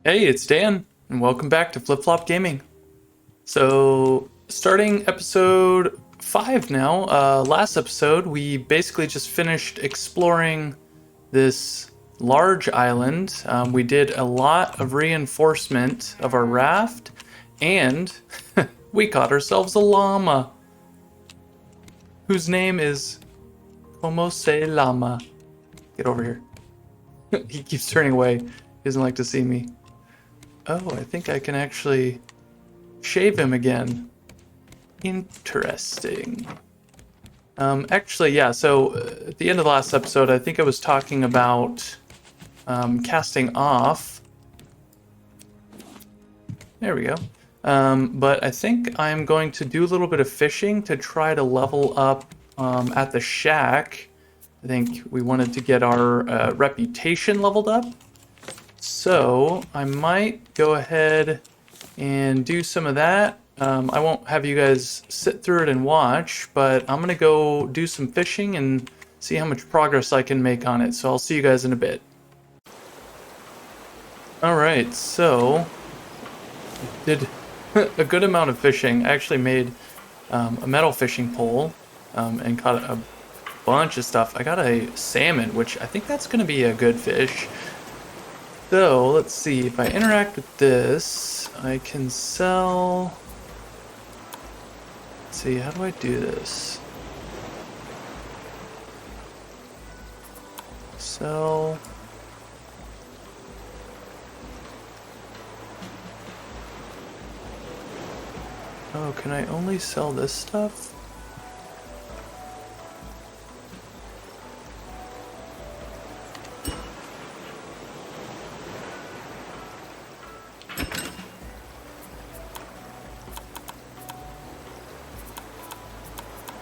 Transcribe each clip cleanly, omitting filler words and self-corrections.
Hey, it's Dan, and welcome back to Flip Flop Gaming. So, starting episode 5 now. Last episode, we basically just finished exploring this large island. We did a lot of reinforcement of our raft, and we caught ourselves a llama, whose name is Como se llama. Get over here. He keeps turning away. He doesn't like to see me. Oh, I think I can actually shave him again. Interesting. Actually, yeah, so at the end of the last episode, I think I was talking about casting off. There we go. But I think I'm going to do a little bit of fishing to try to level up at the shack. I think we wanted to get our reputation leveled up. So I might go ahead and do some of that. I won't have you guys sit through it and watch, but I'm gonna go do some fishing and see how much progress I can make on it. So I'll see you guys in a bit. All right, so I did a good amount of fishing. I actually made a metal fishing pole and caught a bunch of stuff. I got a salmon, which I think that's gonna be a good fish. So let's see, if I interact with this, I can sell. Let's see, how do I do this? Sell. Oh, can I only sell this stuff?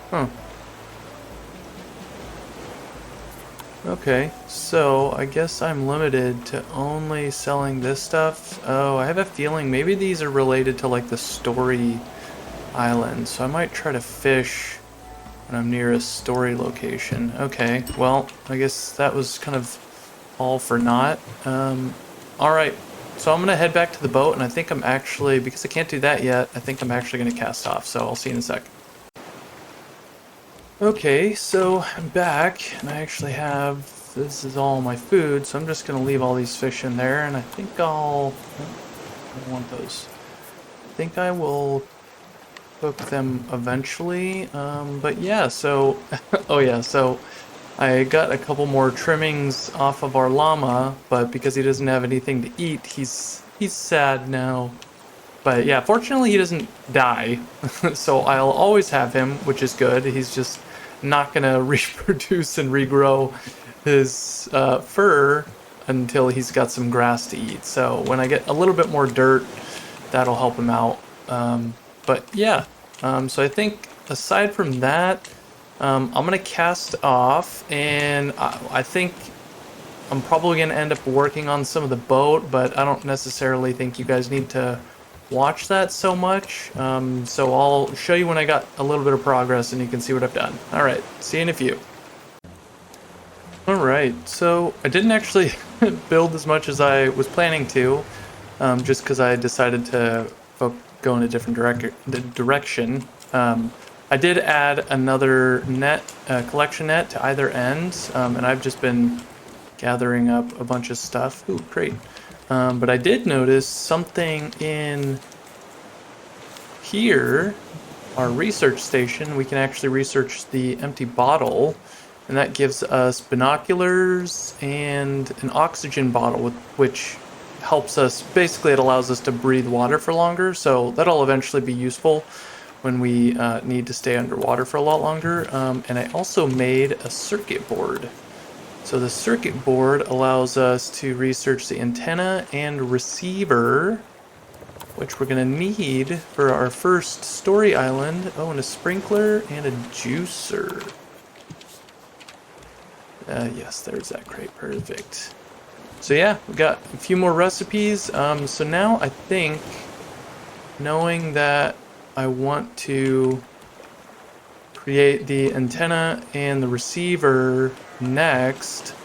Huh. Okay, so I guess I'm limited to only selling this stuff. Oh, I have a feeling maybe these are related to like the story island, so I might try to fish when I'm near a story location. Okay, well, I guess that was kind of all for naught. Alright, so I'm gonna head back to the boat, and I think I'm actually, because I can't do that yet, I think I'm actually gonna cast off, so I'll see you in a sec. Okay, so I'm back, and I actually have, this is all my food, so I'm just gonna leave all these fish in there, and I think I don't want those. I think I will cook them eventually, but yeah, so, oh yeah, so I got a couple more trimmings off of our llama, but because he doesn't have anything to eat, he's sad now. But yeah, fortunately he doesn't die, so I'll always have him, which is good. He's just not gonna reproduce and regrow his fur until he's got some grass to eat. So when I get a little bit more dirt, that'll help him out. But yeah, so I think aside from that, I'm gonna cast off, and I think I'm probably gonna end up working on some of the boat, but I don't necessarily think you guys need to watch that so much. So I'll show you when I got a little bit of progress and you can see what I've done. All right, see you in a few. All right, so I didn't actually build as much as I was planning to, just because I decided to go in a different direction. I did add another net, collection net to either end, and I've just been gathering up a bunch of stuff. Ooh, great. But I did notice something in here, our research station. We can actually research the empty bottle, and that gives us binoculars and an oxygen bottle, which helps us, basically it allows us to breathe water for longer, so that'll eventually be useful when we need to stay underwater for a lot longer. And I also made a circuit board. So the circuit board allows us to research the antenna and receiver, which we're going to need for our first story island. Oh, and a sprinkler and a juicer. Yes, there's that crate. Perfect. So yeah, we got a few more recipes. So now I think, knowing that I want to create the antenna and the receiver next,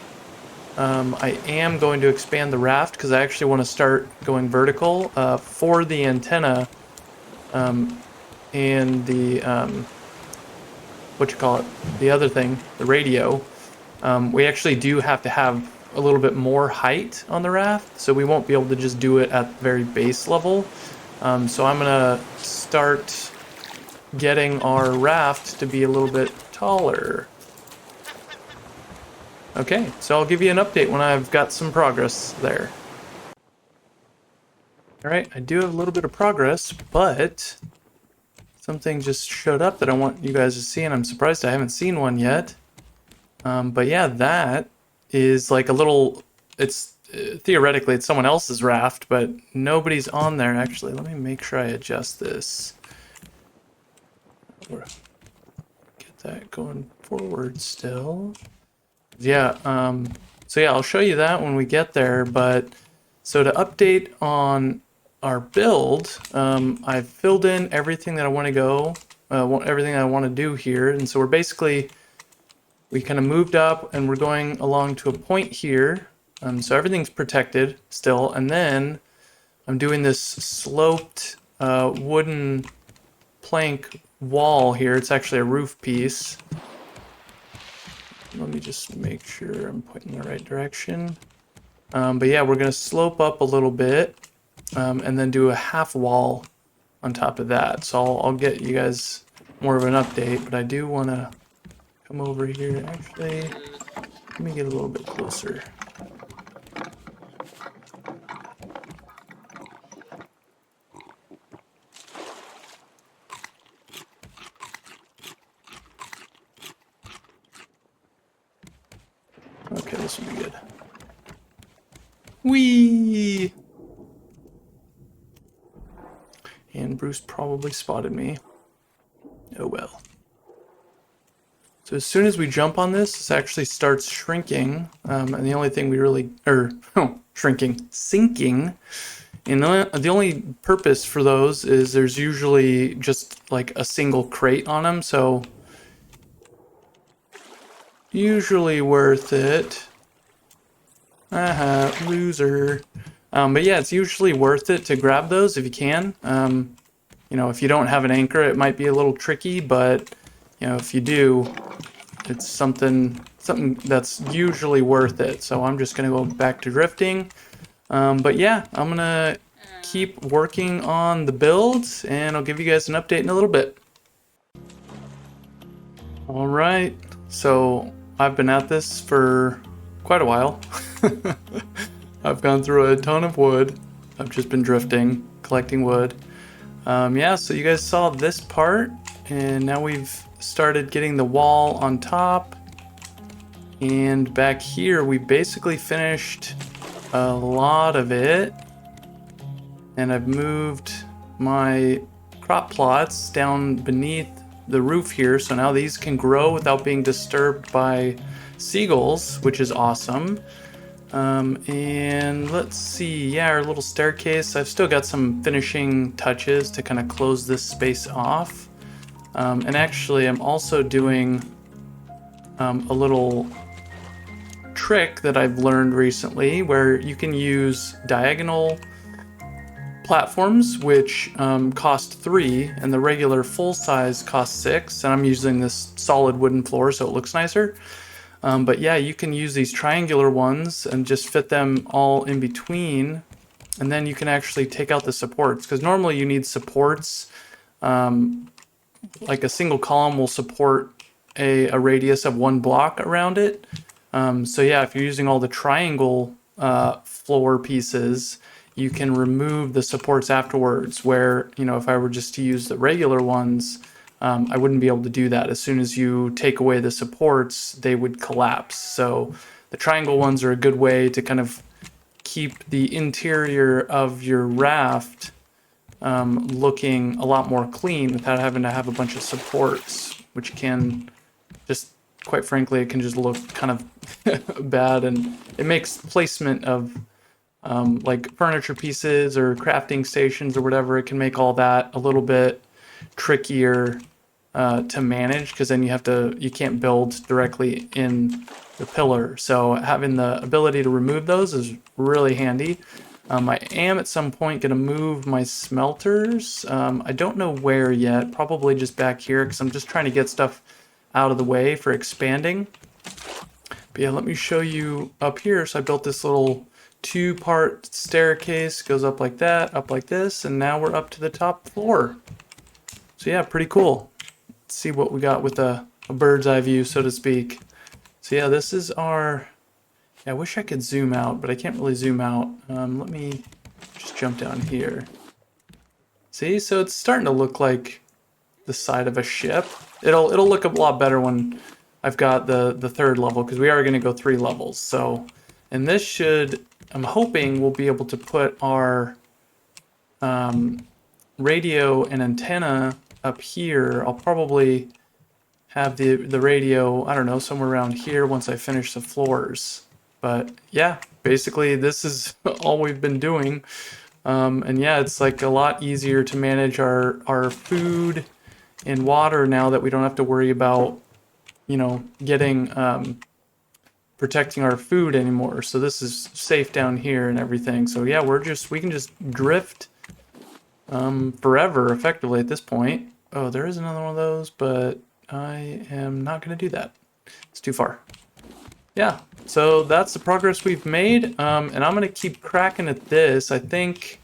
I am going to expand the raft because I actually want to start going vertical for the antenna and the what you call it, the other thing, the radio. We actually do have to have a little bit more height on the raft, so we won't be able to just do it at the very base level. So I'm gonna start getting our raft to be a little bit taller. Okay, so I'll give you an update when I've got some progress there. Alright, I do have a little bit of progress, but something just showed up that I want you guys to see, and I'm surprised I haven't seen one yet. But yeah, that is like a little, it's theoretically it's someone else's raft, but nobody's on there actually. Let me make sure I adjust this. Get that going forward still. Yeah, so yeah, I'll show you that when we get there, but so to update on our build, I've filled in everything that I want to go, everything I want to do here, and so we kind of moved up and we're going along to a point here, so everything's protected still, and then I'm doing this sloped wooden plank wall here. It's actually a roof piece. Let me just make sure I'm pointing in the right direction. But yeah, we're going to slope up a little bit and then do a half wall on top of that. So I'll get you guys more of an update, but I do want to come over here. Actually, let me get a little bit closer. Okay, this will be good. Whee! And Bruce probably spotted me. Oh well. So as soon as we jump on this, this actually starts shrinking. And the only thing we really, shrinking, sinking. And the only purpose for those is there's usually just like a single crate on them. So usually worth it. Loser. But yeah, it's usually worth it to grab those if you can. You know, if you don't have an anchor, it might be a little tricky, but you know, if you do, it's something that's usually worth it. So I'm just gonna go back to drifting. But yeah, I'm gonna keep working on the builds, and I'll give you guys an update in a little bit. All right, so I've been at this for quite a while. I've gone through a ton of wood. I've just been drifting, collecting wood. Yeah, so you guys saw this part, and now we've started getting the wall on top. And back here, we basically finished a lot of it. And I've moved my crop plots down beneath the roof here, so now these can grow without being disturbed by seagulls, which is awesome. And let's see, yeah, our little staircase, I've still got some finishing touches to kind of close this space off. And actually, I'm also doing a little trick that I've learned recently where you can use diagonal platforms, which cost 3, and the regular full size costs 6, and I'm using this solid wooden floor so it looks nicer. But yeah, you can use these triangular ones and just fit them all in between, and then you can actually take out the supports, because normally you need supports. Like a single column will support a radius of 1 block around it. So yeah, if you're using all the triangle floor pieces, you can remove the supports afterwards, where, you know, if I were just to use the regular ones, I wouldn't be able to do that. As soon as you take away the supports, they would collapse. So the triangle ones are a good way to kind of keep the interior of your raft looking a lot more clean without having to have a bunch of supports, which can just, quite frankly, it can just look kind of bad, and it makes placement of like furniture pieces or crafting stations or whatever, it can make all that a little bit trickier to manage, because then you can't build directly in the pillar. So having the ability to remove those is really handy. I am at some point going to move my smelters. I don't know where yet, probably just back here because I'm just trying to get stuff out of the way for expanding. But yeah, let me show you up here. So I built this little two-part staircase, goes up like that, up like this, and now we're up to the top floor. So yeah, pretty cool. Let's see what we got with a bird's eye view, so to speak. So yeah, this is our... Yeah, I wish I could zoom out, but I can't really zoom out. Let me just jump down here. See, so it's starting to look like the side of a ship. It'll look a lot better when I've got the third level, because we are going to go 3 levels. So, and this should, I'm hoping we'll be able to put our radio and antenna up here. I'll probably have the radio, I don't know, somewhere around here once I finish the floors. But yeah, basically this is all we've been doing. And yeah, it's like a lot easier to manage our food and water now that we don't have to worry about, you know, getting protecting our food anymore. So this is safe down here and everything. So yeah, we can just drift forever effectively at this point. Oh, there is another one of those, but I am not going to do that. It's too far. Yeah, so that's the progress we've made, and I'm going to keep cracking at this. I think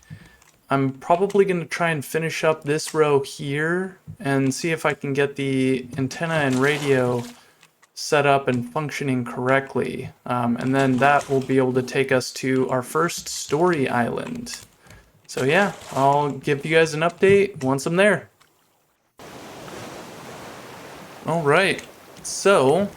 I'm probably going to try and finish up this row here and see if I can get the antenna and radio set up and functioning correctly. And then that will be able to take us to our first story island. So yeah, I'll give you guys an update once I'm there. All right, so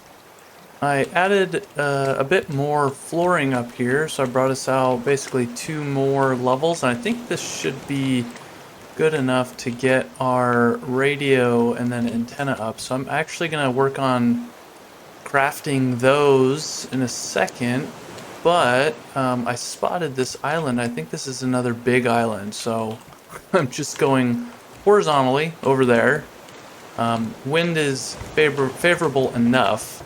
I added a bit more flooring up here, so I brought us out basically 2 more levels, and I think this should be good enough to get our radio and then antenna up. So I'm actually going to work on crafting those in a second, but I spotted this island. I think this is another big island, so I'm just going horizontally over there. Wind is favorable enough,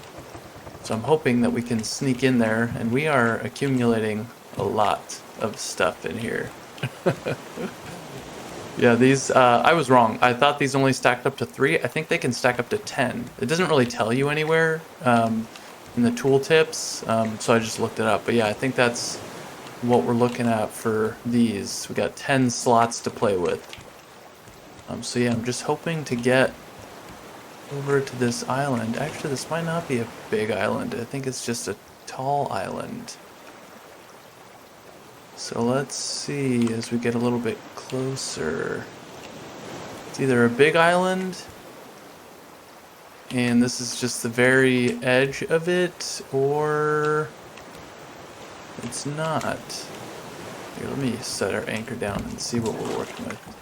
so I'm hoping that we can sneak in there, and we are accumulating a lot of stuff in here. Yeah, these, I was wrong. I thought these only stacked up to 3. I think they can stack up to 10. It doesn't really tell you anywhere in the tooltips, so I just looked it up. But yeah, I think that's what we're looking at for these. We got 10 slots to play with. So yeah, I'm just hoping to get over to this island. Actually, this might not be a big island. I think it's just a tall island. So let's see as we get a little bit closer. It's either a big island, and this is just the very edge of it, or it's not. Here, let me set our anchor down and see what we're working with.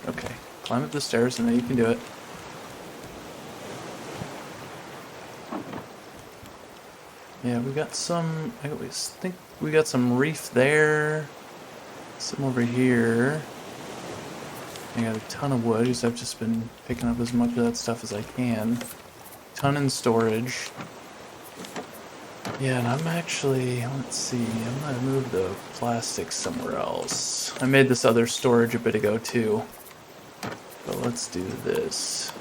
Okay. Climb up the stairs and then you can do it. Yeah, we got some, I think we got some reef there. Some over here. I got a ton of wood because I've just been picking up as much of that stuff as I can. Ton in storage. Yeah, and I'm actually, let's see, I'm gonna move the plastic somewhere else. I made this other storage a bit ago too. But let's do this.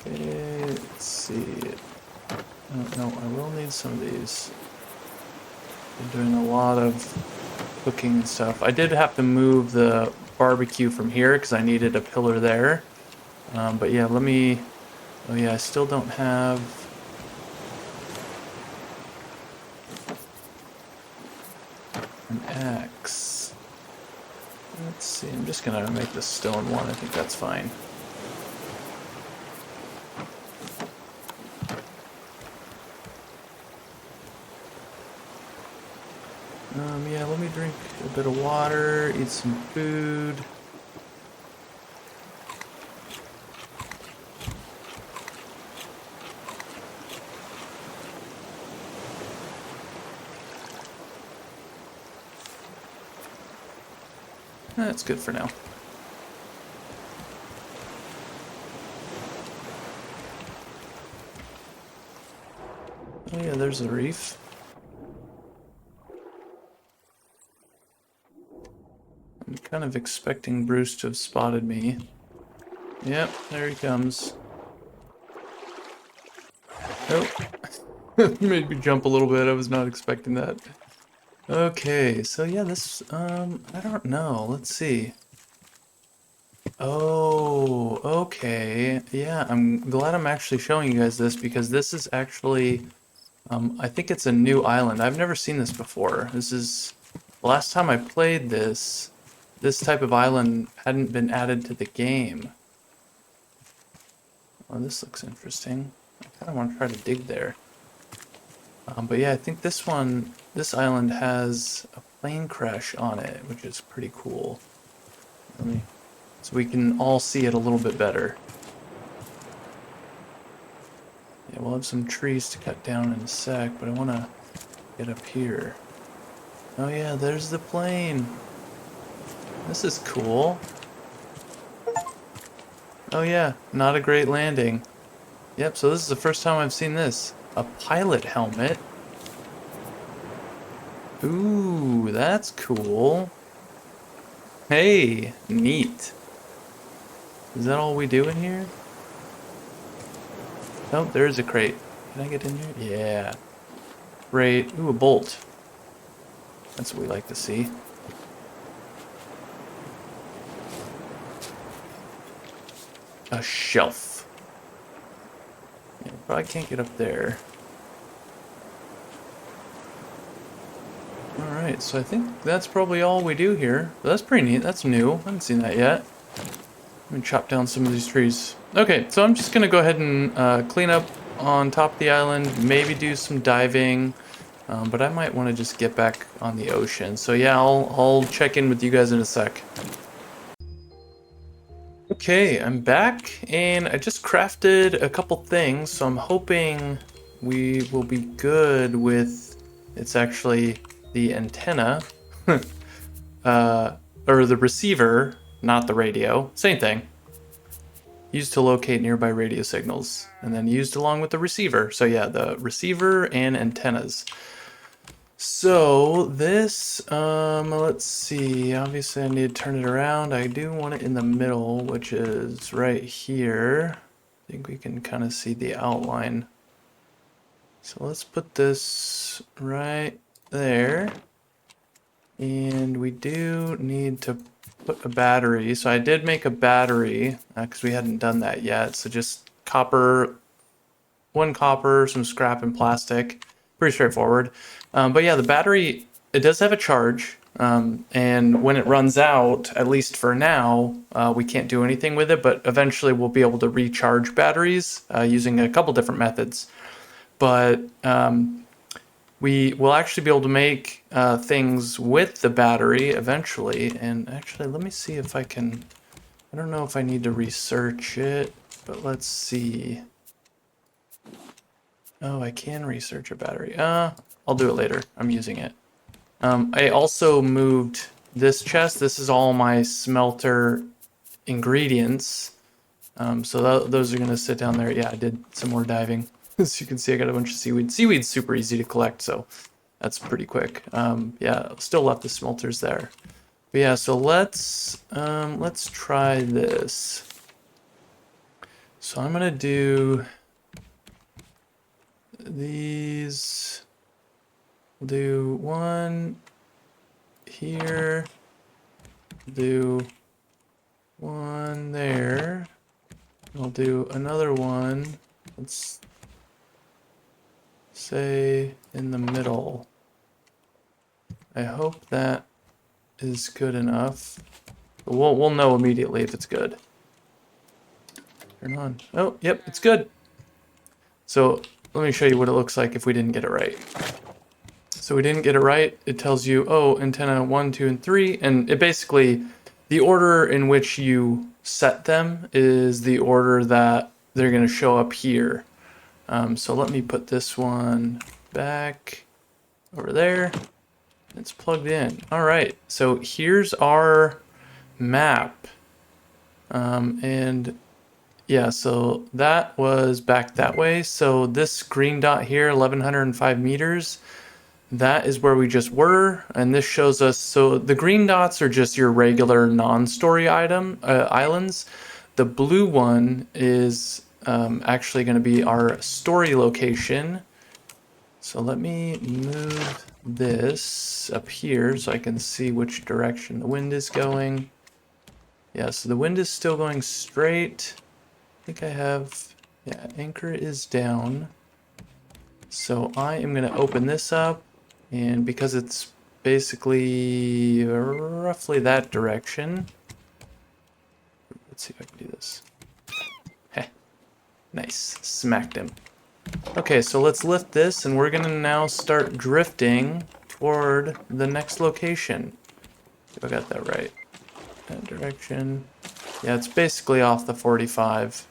Okay, let's see. No, I will need some of these. Been doing a lot of cooking and stuff. I did have to move the barbecue from here because I needed a pillar there. But yeah, let me... Oh yeah, I still don't have... an axe. Let's see, I'm just gonna make the stone one. I think that's fine. Yeah, let me drink a bit of water, eat some food. That's good for now. Oh yeah, there's the reef. I'm kind of expecting Bruce to have spotted me. Yep, there he comes. Oh, made me jump a little bit. I was not expecting that. Okay, so yeah, this, I don't know. Let's see. Oh, okay. Yeah, I'm glad I'm actually showing you guys this because this is actually, I think it's a new island. I've never seen this before. This is, the last time I played this, this type of island hadn't been added to the game. Oh, this looks interesting. I kind of want to try to dig there. But yeah, I think this one, this island has a plane crash on it, which is pretty cool. Let me, so we can all see it a little bit better. Yeah, we'll have some trees to cut down in a sec, but I want to get up here. Oh yeah, there's the plane. This is cool. Oh yeah, not a great landing. Yep, so this is the first time I've seen this. A pilot helmet. Ooh, that's cool. Hey, neat. Is that all we do in here? Oh, there's a crate. Can I get in here? Yeah. Great. Ooh, a bolt. That's what we like to see. A shelf. Yeah, probably can't get up there. Alright, so I think that's probably all we do here. That's pretty neat. That's new. I haven't seen that yet. Let me chop down some of these trees. Okay, so I'm just going to go ahead and clean up on top of the island. Maybe do some diving. But I might want to just get back on the ocean. So yeah, I'll check in with you guys in a sec. Okay, I'm back, and I just crafted a couple things, so I'm hoping we will be good with, it's actually the antenna, or the receiver, not the radio, same thing. Used to locate nearby radio signals, and then used along with the receiver. So yeah, the receiver and antennas. So this, let's see, obviously I need to turn it around. I do want it in the middle, which is right here. I think we can kind of see the outline. So let's put this right there. And we do need to put a battery. So I did make a battery, because we hadn't done that yet. So just copper, one copper, some scrap and plastic. Pretty straightforward. But yeah, the battery, it does have a charge. And when it runs out, at least for now, we can't do anything with it. But eventually we'll be able to recharge batteries using a couple different methods. But we will actually be able to make things with the battery eventually. And actually, let me see if I can... I don't know if I need to research it, but let's see. Oh, I can research a battery. I'll do it later. I'm using it. I also moved this chest. This is all my smelter ingredients. So those are going to sit down there. Yeah, I did some more diving. As you can see, I got a bunch of seaweed. Seaweed's super easy to collect, so that's pretty quick. Yeah, still left the smelters there. But yeah, so let's try this. So I'm going to do these. We'll do one here, do one there. I'll do another one, let's say in the middle. I hope that is good enough. We'll know immediately if it's good. Turn on. Oh, yep, it's good. So let me show you what it looks like if we didn't get it right. So we didn't get it right. It tells you, oh, antenna 1, 2, and 3. And it basically, the order in which you set them is the order that they're going to show up here. So let me put this one back over there. It's plugged in. All right. So here's our map. And Yeah, so that was back that way. So this green dot here, 1105 meters, that is where we just were. And this shows us, so the green dots are just your regular non-story islands. The blue one is actually going to be our story location. So let me move this up here so I can see which direction the wind is going. Yeah, so the wind is still going straight. I think I have, yeah, anchor is down. So I am going to open this up, and because it's basically roughly that direction, let's see if I can do this. Heh, nice, smacked him. Okay, so let's lift this, and we're going to now start drifting toward the next location. If I got that right. That direction. Yeah, it's basically off the 45.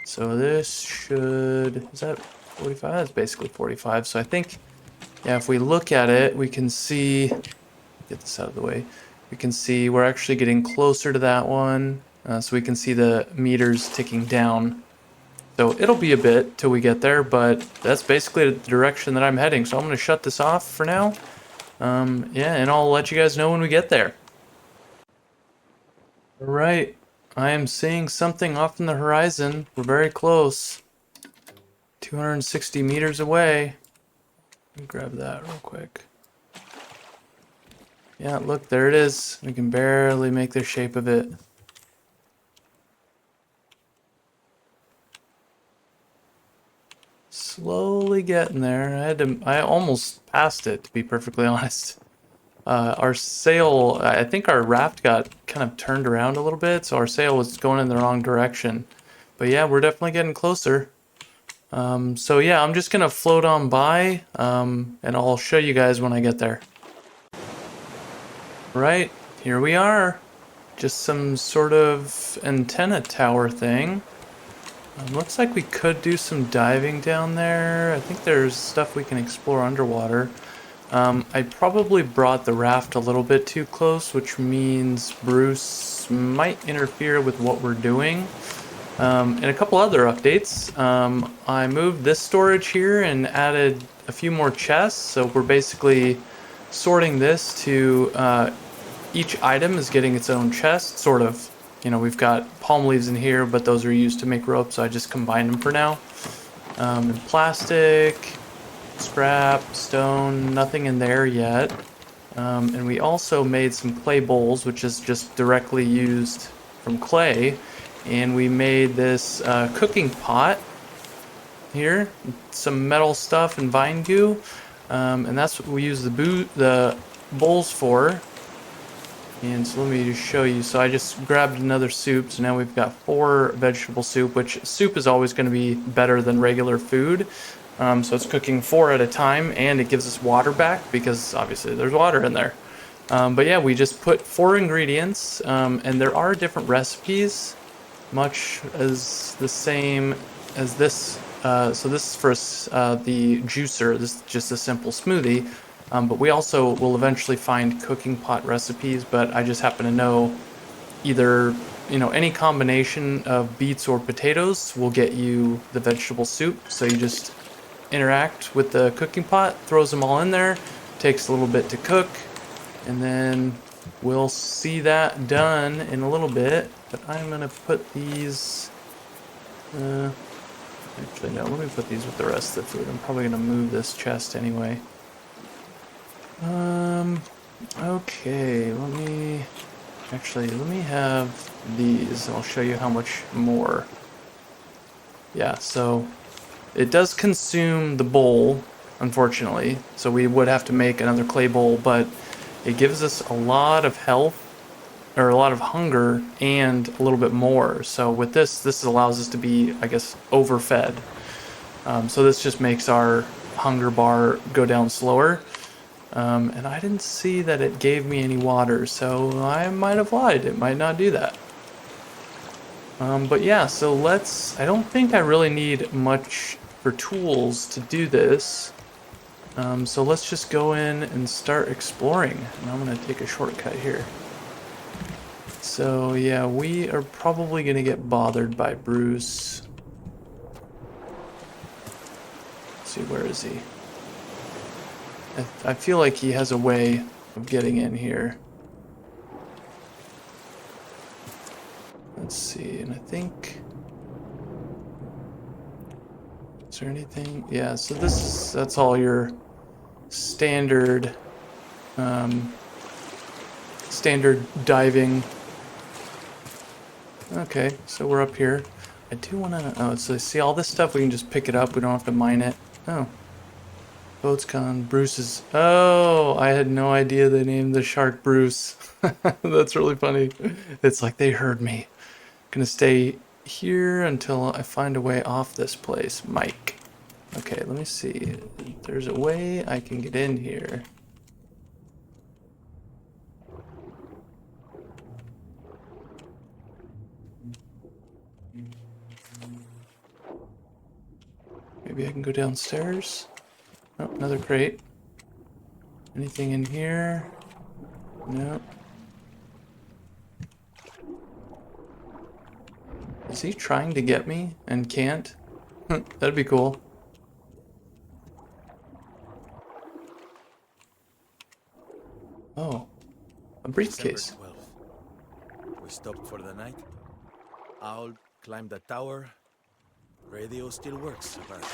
So this should, is that 45? That's basically 45. So I think, yeah, if we look at it, we can see, get this out of the way, we can see we're actually getting closer to that one. So we can see the meters ticking down. So it'll be a bit till we get there, but that's basically the direction that I'm heading. So I'm going to shut this off for now. Yeah, and I'll let you guys know when we get there. All right. I am seeing something off in the horizon. We're very close. 260 meters away. Let me grab that real quick. Yeah, look, there it is. We can barely make the shape of it. Slowly getting there. I almost passed it, to be perfectly honest. Our sail, I think our raft got kind of turned around a little bit, so our sail was going in the wrong direction. But yeah, we're definitely getting closer. So yeah, I'm just gonna float on by, and I'll show you guys when I get there. Right, here we are. Just some sort of antenna tower thing. Looks like we could do some diving down there. I think there's stuff we can explore underwater. I probably brought the raft a little bit too close, which means Bruce might interfere with what we're doing. And a couple other updates. I moved this storage here and added a few more chests. So we're basically sorting this to each item is getting its own chest, sort of. You know, we've got palm leaves in here, but those are used to make rope, so I just combined them for now. And plastic, scrap, stone, nothing in there yet. And we also made some clay bowls, which is just directly used from clay. And we made this cooking pot here, some metal stuff and vine goo. And that's what we use the bowls for. And so let me just show you. So I just grabbed another soup. So now we've got 4 vegetable soup, which soup is always going to be better than regular food. So it's cooking 4 at a time, and it gives us water back because obviously there's water in there. But yeah, we just put 4 ingredients, and there are different recipes, much as the same as this. So this is for the juicer. This is just a simple smoothie. But we also will eventually find cooking pot recipes, but I just happen to know either, you know, any combination of beets or potatoes will get you the vegetable soup. So you just interact with the cooking pot, throws them all in there, takes a little bit to cook, and then we'll see that done in a little bit. But I'm going to put these, actually no, let me put these with the rest of the food. I'm probably going to move this chest anyway. Okay, let me have these. I'll show you how much more. Yeah, so it does consume the bowl, unfortunately, so we would have to make another clay bowl, but it gives us a lot of health, or a lot of hunger, and a little bit more. So with this allows us to be, I guess, overfed. So this just makes our hunger bar go down slower. And I didn't see that it gave me any water, so I might have lied. It might not do that. But yeah, so I don't think I really need much for tools to do this. So let's just go in and start exploring. And I'm going to take a shortcut here. So yeah, we are probably gonna get bothered by Bruce. Let's see, where is he? I feel like he has a way of getting in here. Let's see, and I think... Is there anything? Yeah, so that's all your standard standard diving. Okay, so we're up here. I do want to... Oh, so see all this stuff, we can just pick it up. We don't have to mine it. Oh. Boat's gone. Bruce is... Oh, I had no idea they named the shark Bruce. That's really funny. It's like they heard me. Gonna stay here until I find a way off this place. Mike. Okay, let me see. There's a way I can get in here. Maybe I can go downstairs. Oh, another crate. Anything in here? No. Is he trying to get me and can't? That'd be cool. Oh, a briefcase. December 12th. We stopped for the night. Owl climbed the tower. Radio still works, apparently.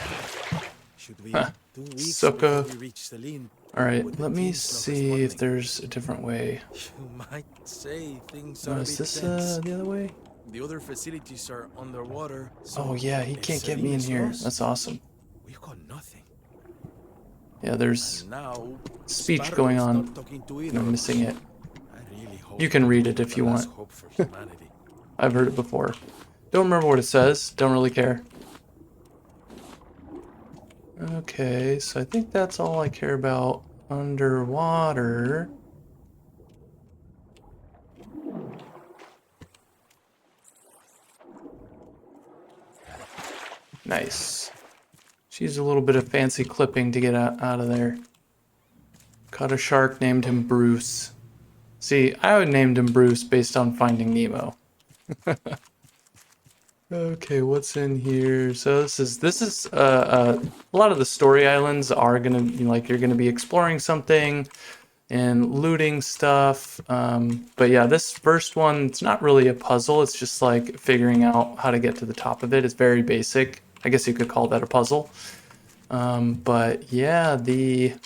Should be 2 weeks Sucker. before we reach Celine. Alright, let me see if there's a different way. You might say things Oh, are a is bit this tense. the other way? The other facilities are underwater. So Oh yeah, he if can't get Celine me in is here. lost, That's awesome. we've got nothing. Yeah, there's And now speech Sparrow's going on. not talking to And either I'm of missing us. it. I really hope You can read it we're if the you last want. hope for humanity. I've heard it before. Don't remember what it says. Don't really care. Okay, so I think that's all I care about underwater. Nice. She's a little bit of fancy clipping to get out of there. Caught a shark, named him Bruce. See, I would named him Bruce based on Finding Nemo. Okay, what's in here? So this is a lot of the story islands are gonna be like you're gonna be exploring something and looting stuff. But yeah, this first one, it's not really a puzzle. It's just like figuring out how to get to the top of it. It's very basic. I guess you could call that a puzzle. But yeah, most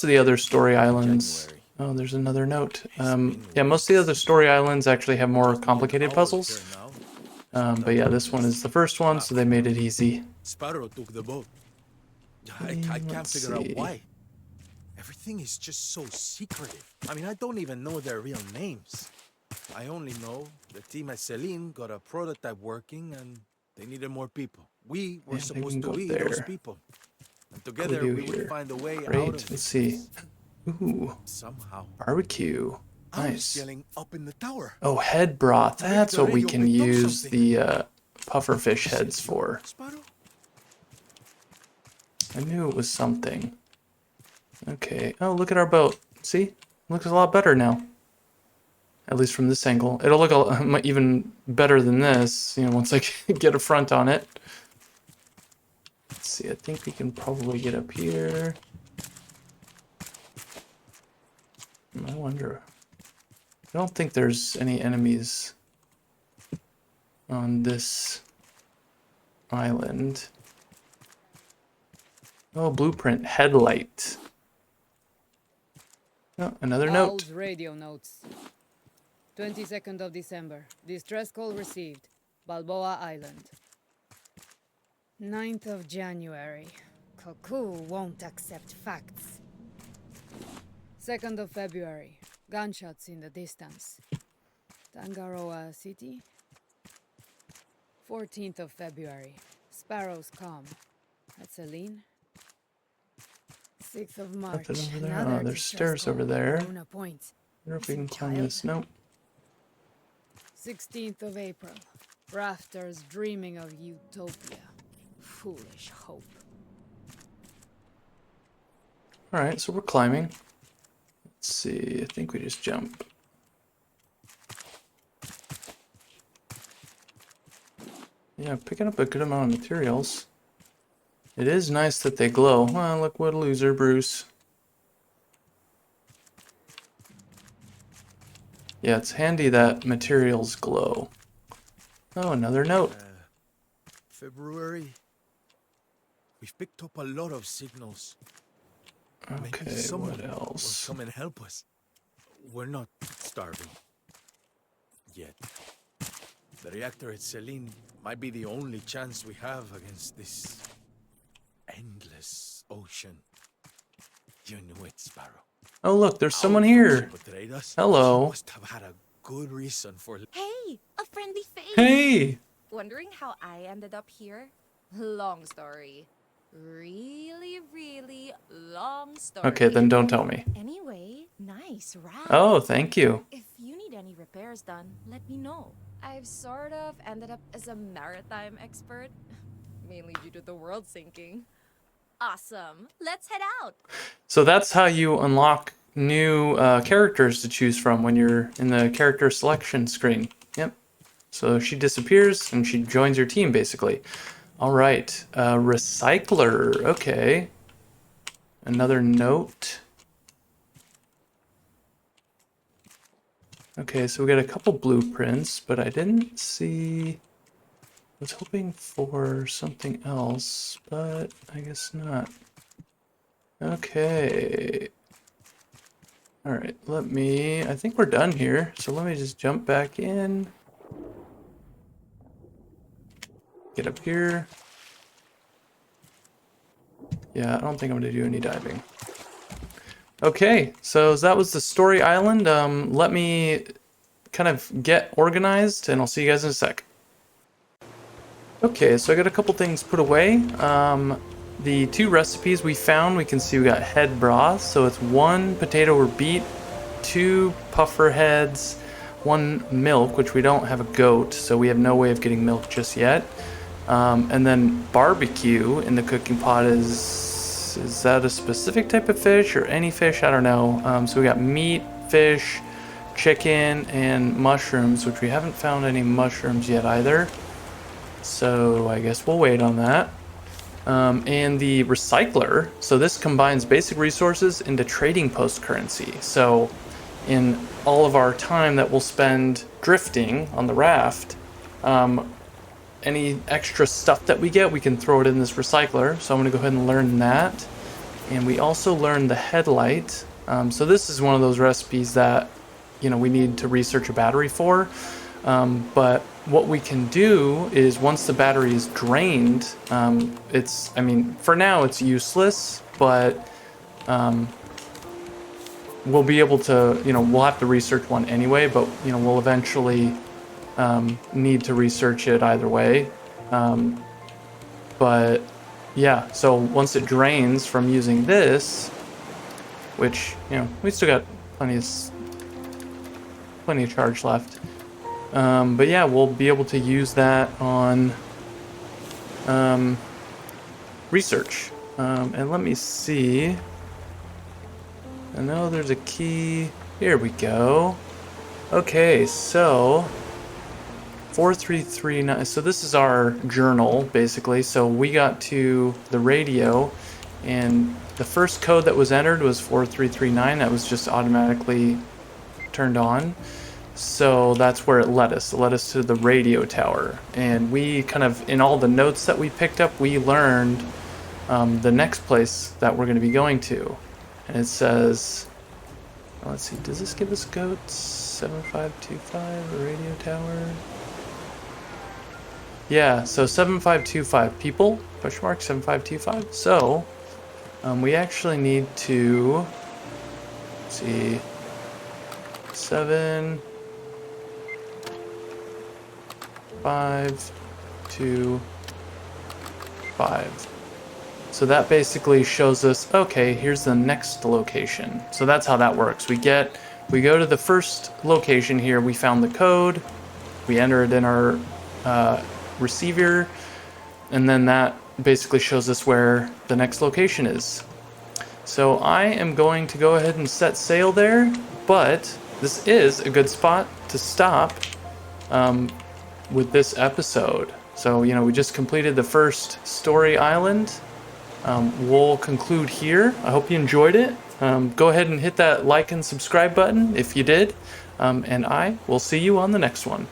of the other story islands. January. Oh, there's another note. Yeah, most of the other story islands actually have more complicated puzzles. But yeah, this one is the first one, so they made it easy. Sparrow took the boat. I can't Let's figure out see. why. Everything is just so secretive. I mean, I don't even know their real names. I only know the team at Celine got a prototype working and they needed more people. We were And they supposed can to go be those there. people. And together do we would here? find a way Great, out of this let's see. mess. Ooh, Somehow. barbecue. I was Nice. yelling up in the tower. Oh, head broth. That's the what we radio can picked up use something. the pufferfish heads for. Sparrow? I knew it was something. Okay. Oh, look at our boat. See? Looks a lot better now. At least from this angle. It'll look even better than this, once I get a front on it. Let's see, I think we can probably get up here. I wonder. I don't think there's any enemies on this island. Oh, blueprint headlight. Oh, another note. Owl's radio notes. 22nd of December. Distress call received. Balboa Island. 9th of January. Cuckoo won't accept facts. 2nd of February. Gunshots in the distance. Tangaroa City. 14th of February. Sparrows calm. At Celine. 6th of March. Nothing over there. Another Oh, there's distress stairs call. over there. Corona Point. I wonder if we can Missing climb child. this. Nope. 16th of April. Rafters dreaming of utopia. Foolish hope. Alright, so we're climbing. Let's see, I think we just jump Yeah, picking up a good amount of materials. It is nice that they glow. Well, look what a loser, Bruce. Yeah, it's handy that materials glow. Oh, another note. February. We've picked up a lot of signals. Maybe Okay, someone what will else? come and help us. We're not starving. Yet. The reactor at Celine might be the only chance we have against this endless ocean. You knew it, Sparrow. Oh, look, there's Our someone first ship here. betrayed us. She Hello. must have had a good reason for... Hey, a friendly face! Hey! Wondering how I ended up here? Long story. Really, really long story. Okay, then don't tell me. Anyway, nice Raft. Oh, thank you. If you need any repairs done, let me know. I've sort of ended up as a maritime expert, mainly due to the world sinking. Awesome. Let's head out. So that's how you unlock new characters to choose from when you're in the character selection screen. Yep. So she disappears and she joins your team, basically. All right. Recycler. Okay. Another note. Okay, so we got a couple blueprints, but I didn't see... I was hoping for something else, but I guess not. Okay. All right, I think we're done here. So let me just jump back in. Get up here. Yeah, I don't think I'm gonna do any diving. Okay, so that was the story island. Let me kind of get organized and I'll see you guys in a sec. Okay, so I got a couple things put away. The two recipes we found, we can see we got head broth. So it's 1 potato or beet, 2 puffer heads, 1 milk, which we don't have a goat, so we have no way of getting milk just yet. And then barbecue in the cooking pot is that a specific type of fish or any fish? I don't know. So we got meat, fish, chicken, and mushrooms, which we haven't found any mushrooms yet either. So I guess we'll wait on that. And the recycler, so this combines basic resources into trading post currency. So in all of our time that we'll spend drifting on the raft, any extra stuff that we get, we can throw it in this recycler. So I'm going to go ahead and learn that. And we also learned the headlight. So this is one of those recipes that, we need to research a battery for. But what we can do is once the battery is drained, for now it's useless, but we'll be able to, we'll have to research one anyway, but, we'll eventually need to research it either way. But yeah, so once it drains from using this, which, we still got plenty of charge left. But yeah, we'll be able to use that on research. And let me see. I know there's a key. Here we go. Okay, so 4339. So this is our journal, basically. So we got to the radio, and the first code that was entered was 4339. That was just automatically turned on. So that's where it led us. It led us to the radio tower. And we kind of, in all the notes that we picked up, we learned the next place that we're going to be going to. And it says, let's see, does this give us goats? 7525, a radio tower? Yeah, so 7525 people, question mark, 7525. So we actually need to, let's see, 7, 5, 2, 5. So that basically shows us, okay, here's the next location. So that's how that works. We go to the first location here, we found the code, we enter it in our receiver, and then that basically shows us where the next location is. So I am going to go ahead and set sail there, but this is a good spot to stop with this episode. So, you know, we just completed the first story island. We'll conclude here. I hope you enjoyed it. Go ahead and hit that like and subscribe button if you did. And I will see you on the next one.